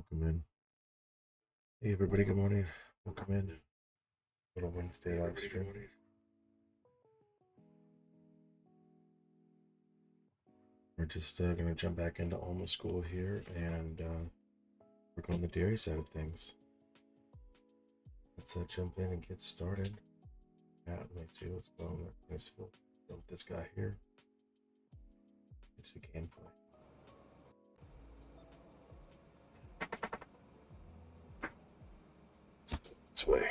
Welcome in. Hey everybody, good morning. Welcome in. Little Wednesday live stream. We're just gonna jump back into Alma school here and work on the dairy side of things. Let's jump in and get started. Let's see what's going on. Nice full with this guy here. It's the gameplay. This way.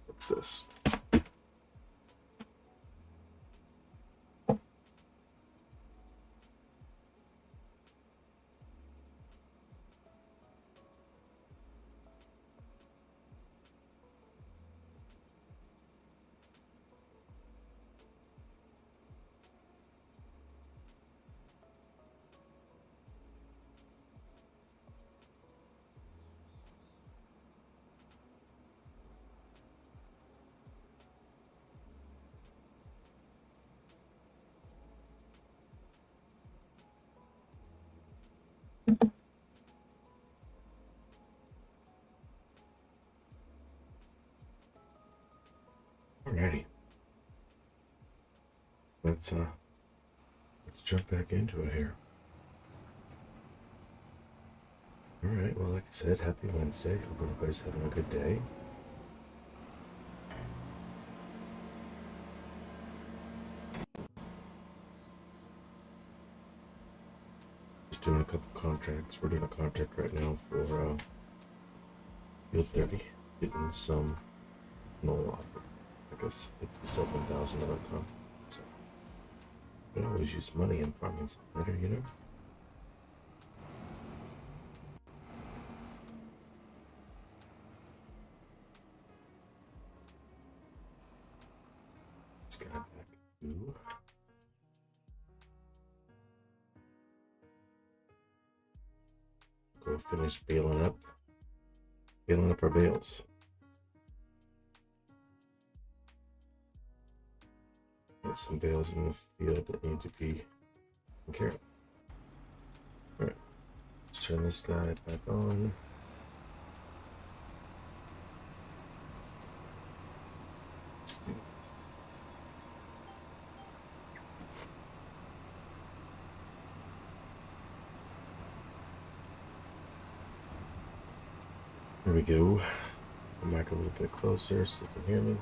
What's this? Alrighty. Let's jump back into it here. Alright, well, like I said, happy Wednesday. Hope everybody's having a good day. Just doing a couple contracts. We're doing a contract right now for Field 30, getting some, no, I guess $57,000 contract. So, you can always use money in farming better, you know? This guy back to go finish baling up our bales. Got some bales in the field that need to be taken care of. Alright, let's turn this guy back on. There we go. Come back a little bit closer so you can hear me.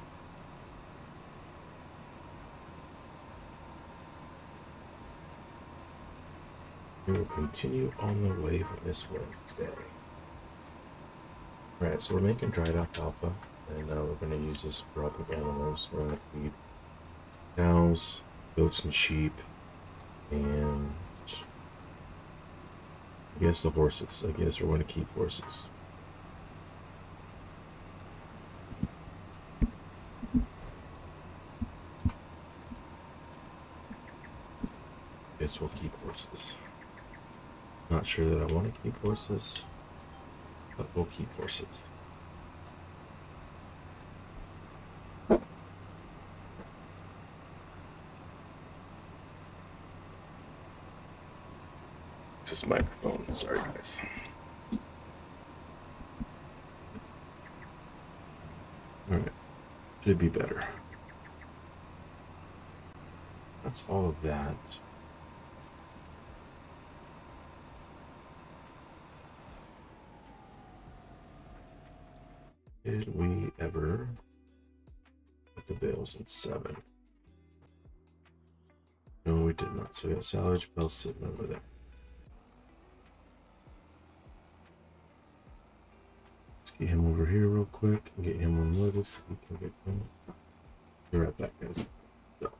We will continue on the way for this Wednesday. Alright, so we're making dried alfalfa, and we're going to use this for other animals. We're going to feed cows, goats, and sheep, and I guess the horses. I guess we're going to keep horses. Guess we'll keep horses. Not sure that I want to keep horses, but we'll keep horses. This microphone, sorry guys. Alright, should be better. That's all of that. Did we ever put the bales in 7? we did not. So we got silage bale sitting over there. Let's get him over here real quick and get him unloaded so we can get him. Be right back, guys. So.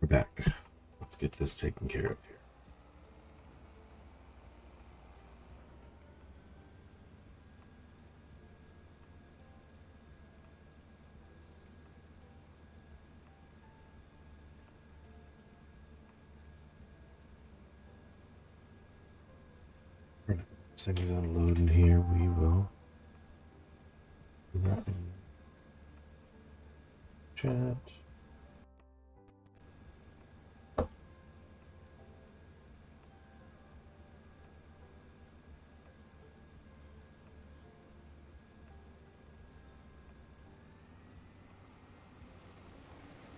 We're back. Let's get this taken care of here. This thing is unloading here. We will do that in chat.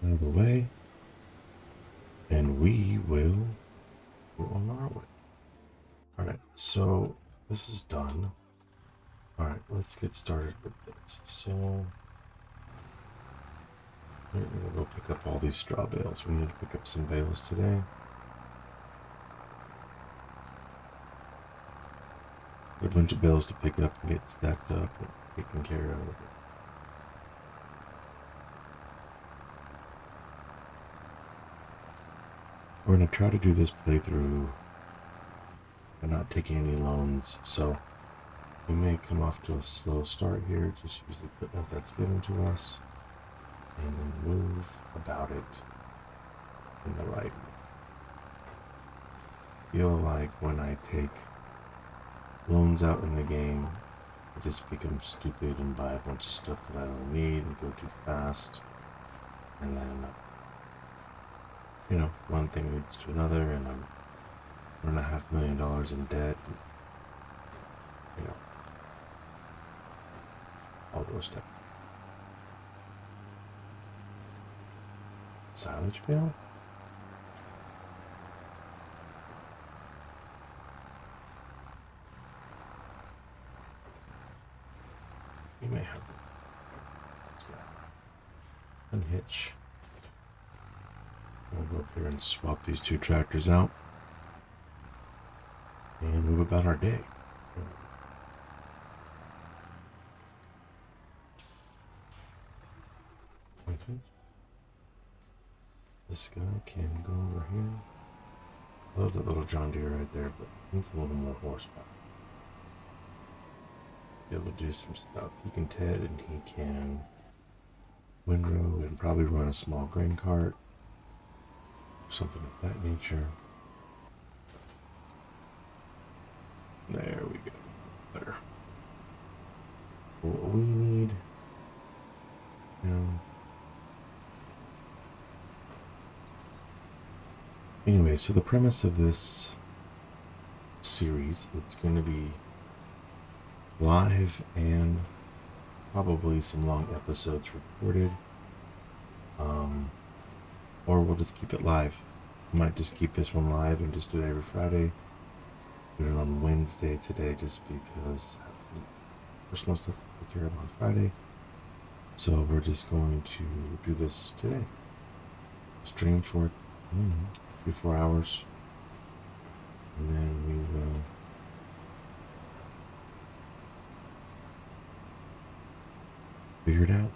Out of the way, and we will go on our way. All right, so this is done. All right, let's get started with this. So we're gonna go pick up all these straw bales. We need to pick up some bales today. A bunch of bales to pick up and get stacked up and taken care of. We're going to try to do this playthrough by not taking any loans, so we may come off to a slow start here, just use the equipment that's given to us, and then move about it in the right way. I feel like when I take loans out in the game, I just become stupid and buy a bunch of stuff that I don't need and go too fast, and then you know, one thing leads to another, and I'm $1.5 million in debt. And, you know, all those stuff. Silage bale? You may have that. Unhitch. We'll go up here and swap these two tractors out and move about our day. Okay. This guy can go over here. Love that little John Deere right there, but needs a little more horsepower. Be able to do some stuff. He can TED and he can windrow and probably run a small grain cart. Something of that nature. better. What we need now. Anyway, so the premise of this series, it's going to be live and probably some long episodes recorded. Or we'll just keep it live. I might just keep this one live and just do it every Friday. Do it on Wednesday today just because I have some personal stuff to take care of on Friday. So we're just going to do this today. Stream for, 3-4 hours. And then we will figure it out.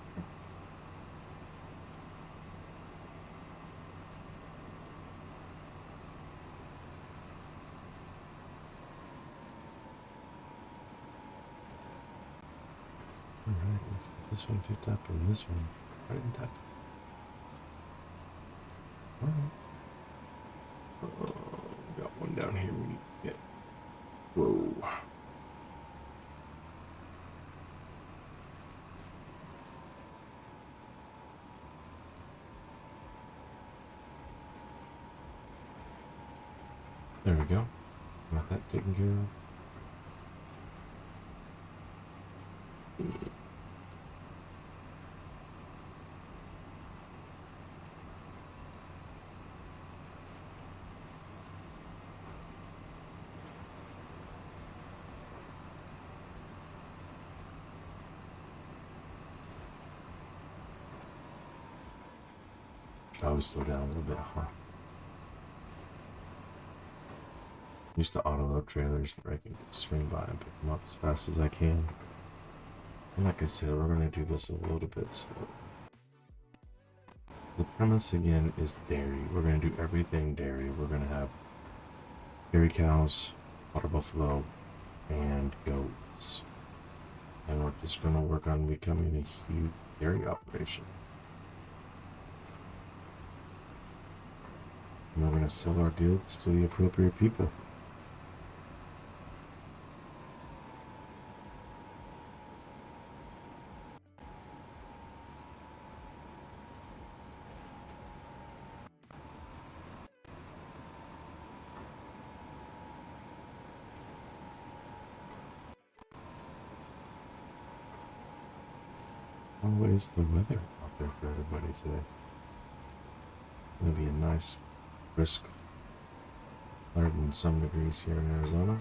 Alright, let's get this one picked up and this one right in tap. Alright. We got one down here we need to get. Whoa. There we go. Got that taken care of. Should always slow down a little bit, huh? Used to auto-load trailers where I can just swing by and pick them up as fast as I can. And like I said, we're going to do this a little bit slow. The premise again is dairy. We're going to do everything dairy. We're going to have dairy cows, water buffalo, and goats. And we're just going to work on becoming a huge dairy operation. And we're going to sell our goods to the appropriate people. How is the weather out there for everybody today? Gonna be a nice, brisk 100 and some degrees here in Arizona.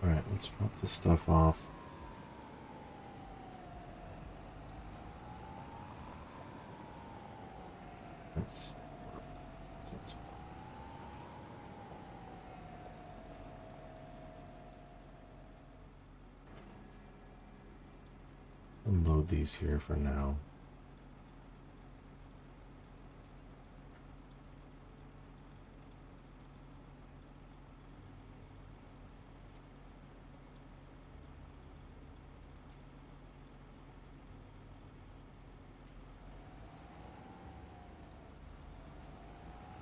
Alright, let's drop this stuff off. Let's unload these here for now.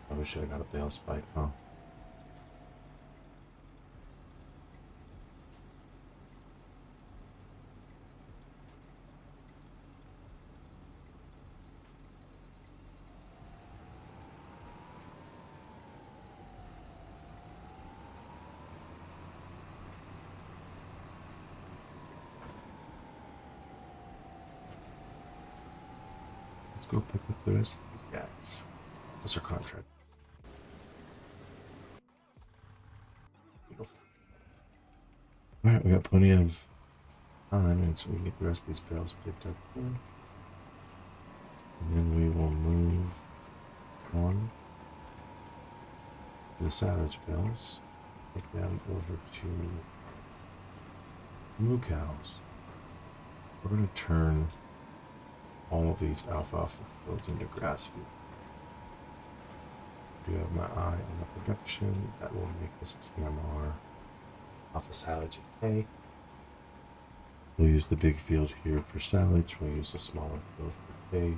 Probably should have got a bale spike, huh? Let's go pick up the rest of these guys. What's our contract? Beautiful. Alright, we got plenty of time, and so we can get the rest of these bales picked up here. And then we will move on the silage bales. Take them over to moo cows. We're going to turn all of these alfalfa fields into grass fields. I do have my eye on the production. That will make this TMR alpha silage and hay. We'll use the big field here for silage. We'll use the smaller field for hay.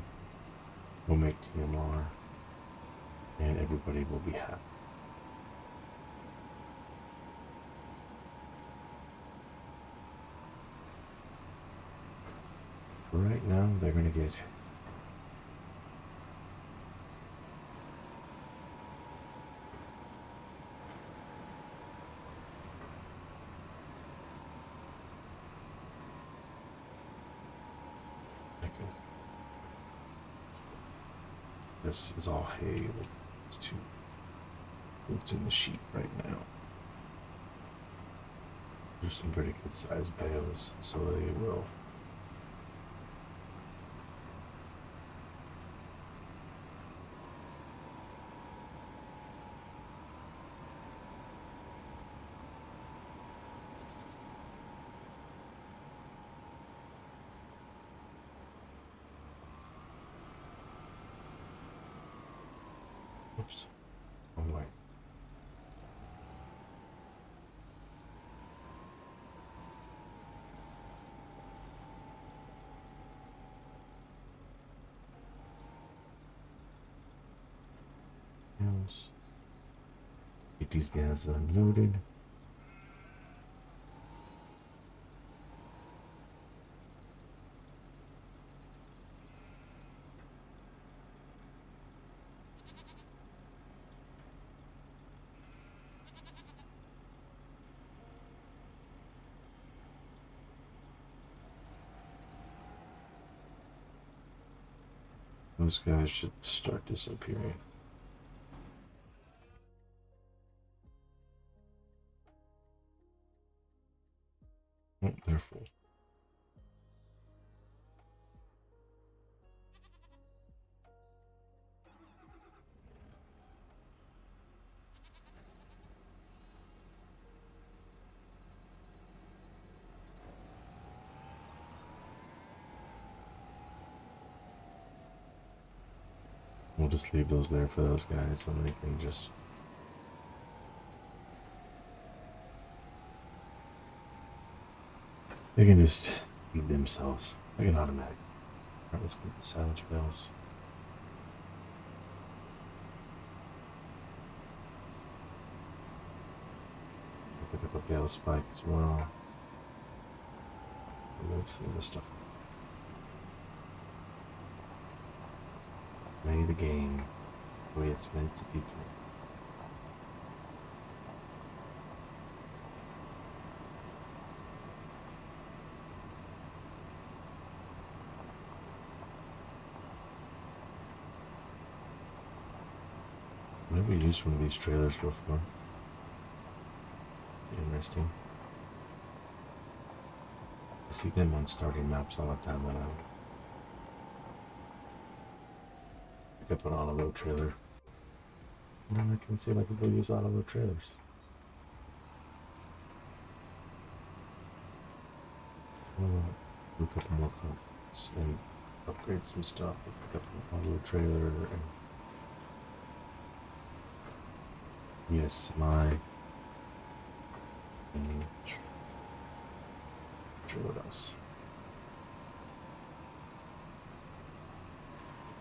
We'll make TMR, and everybody will be happy. Right now, they're going to get this is all hay. It's two boots in the sheep right now. There's some pretty good sized bales, so they will. Oops. Oh, wait. Yes. Get these guys unloaded. Those guys should start disappearing. Oh, they're full. We'll just leave those there for those guys, and they can just. They can just feed themselves like an automatic. Alright, let's get the silage bales. Pick up a bale spike as well. Move some of this stuff. Play the game the way it's meant to be played. I've never used one of these trailers before. Interesting. I see them on starting maps all the time when I pick up an auto-load trailer. Now I can see why people use auto-load trailers. We'll do a couple more conflicts and upgrade some stuff. We'll pick up an auto-load trailer and yes, my sure what else.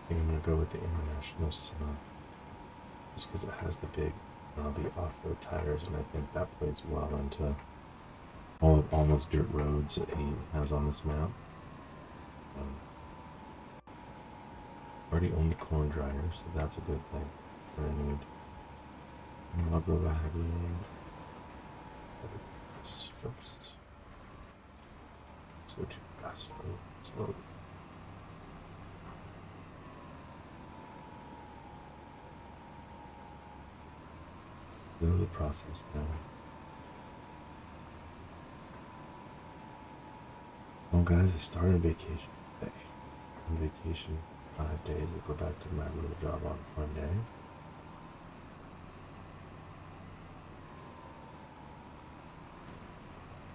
I think I'm gonna go with the International Sun just because it has the big knobby off-road tires, and I think that plays well into all of Alma's dirt roads that he has on this map. Already own the corn dryer, so that's a good thing for a need. And I'll go wagon. Oops. Let's go too fast. Slow. Know the process now. Well, guys, I started vacation today. On vacation 5 days. I go back to my little job on Monday.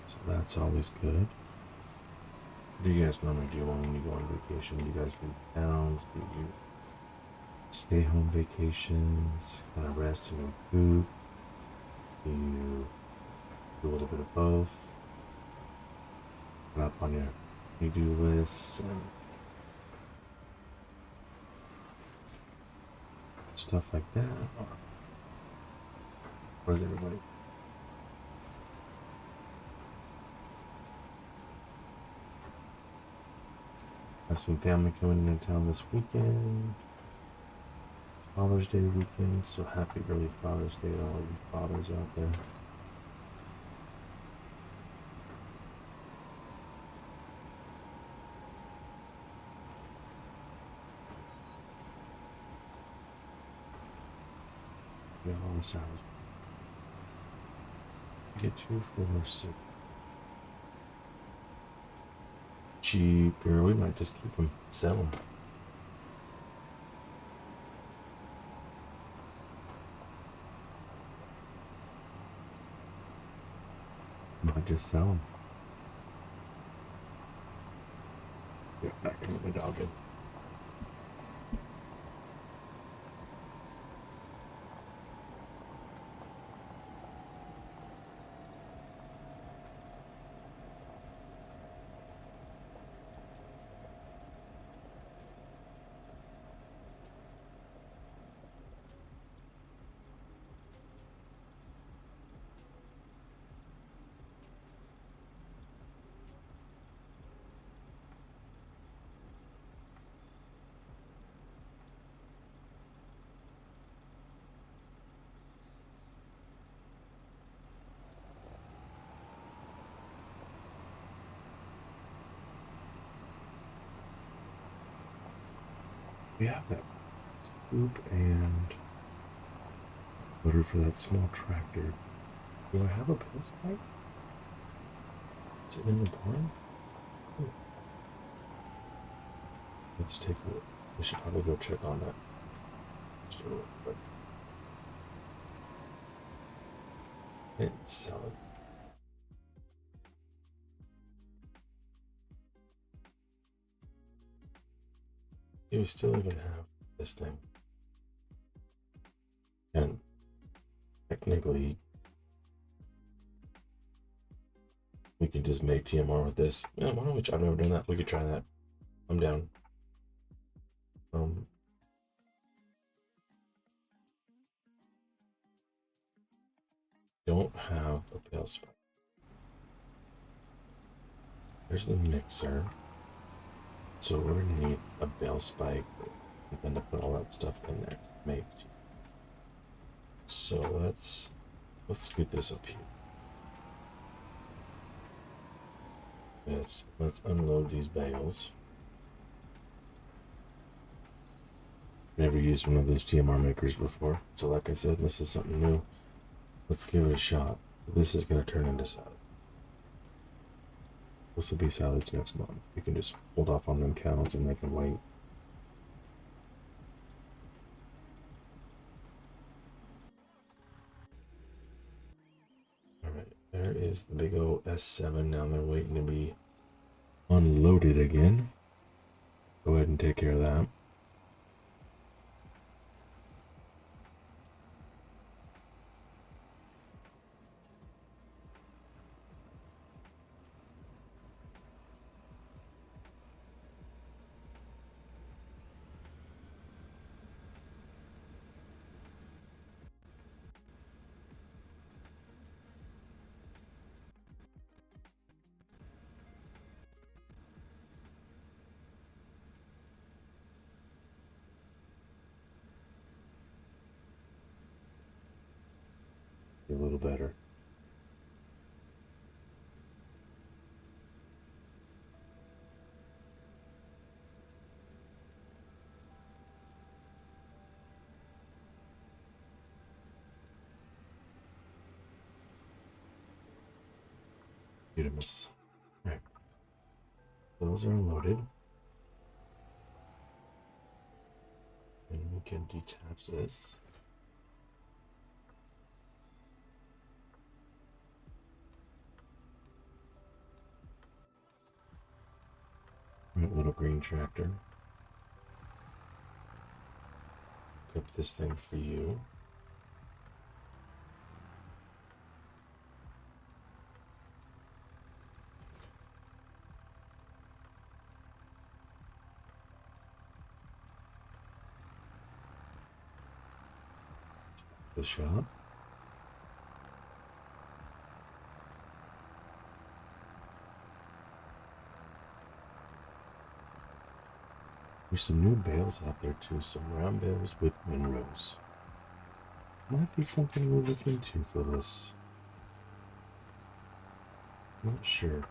So that's always good. What do you guys normally do when you go on vacation? Do you guys leave towns? Do you stay home vacations? Kind of rest and recoup? Do you do a little bit of both? it up on your to-do lists and stuff like that. What is everybody? Have some family coming into town this weekend. It's Father's Day weekend, so happy early Father's Day to all you fathers out there. Get all the sounds. Get 2, 4, 6. Cheap, girl. We might just keep them, sell them. Might just sell them. Yeah, back into the dog. We have that scoop and motor for that small tractor. Do I have a bell spike? Is it in the barn? Oh. Let's take a look. We should probably go check on that. Just real quick. And sell it. We still even have this thing. And technically, we can just make TMR with this. Yeah, why don't we try? I've never done that. We could try that. I'm down. Don't have a bale spike. There's the mixer. So we're gonna need a bale spike and then to put all that stuff in there to make. So let's scoot this up here. Let's unload these bales. Never used one of those TMR makers before, so like I said, this is something new. Let's give it a shot. This is gonna turn into salad. This will be salads next month. We can just hold off on them cows and they can wait. Alright, there is the big old S7 now. They're waiting to be unloaded again. Go ahead and take care of that. A little better. Beautimous. Right. Those are loaded. And we can detach this. Right, little green tractor. Pick up this thing for you. The shop? There's some new bales out there too, some round bales with windrows. Might be something we'll look into for this. Not sure.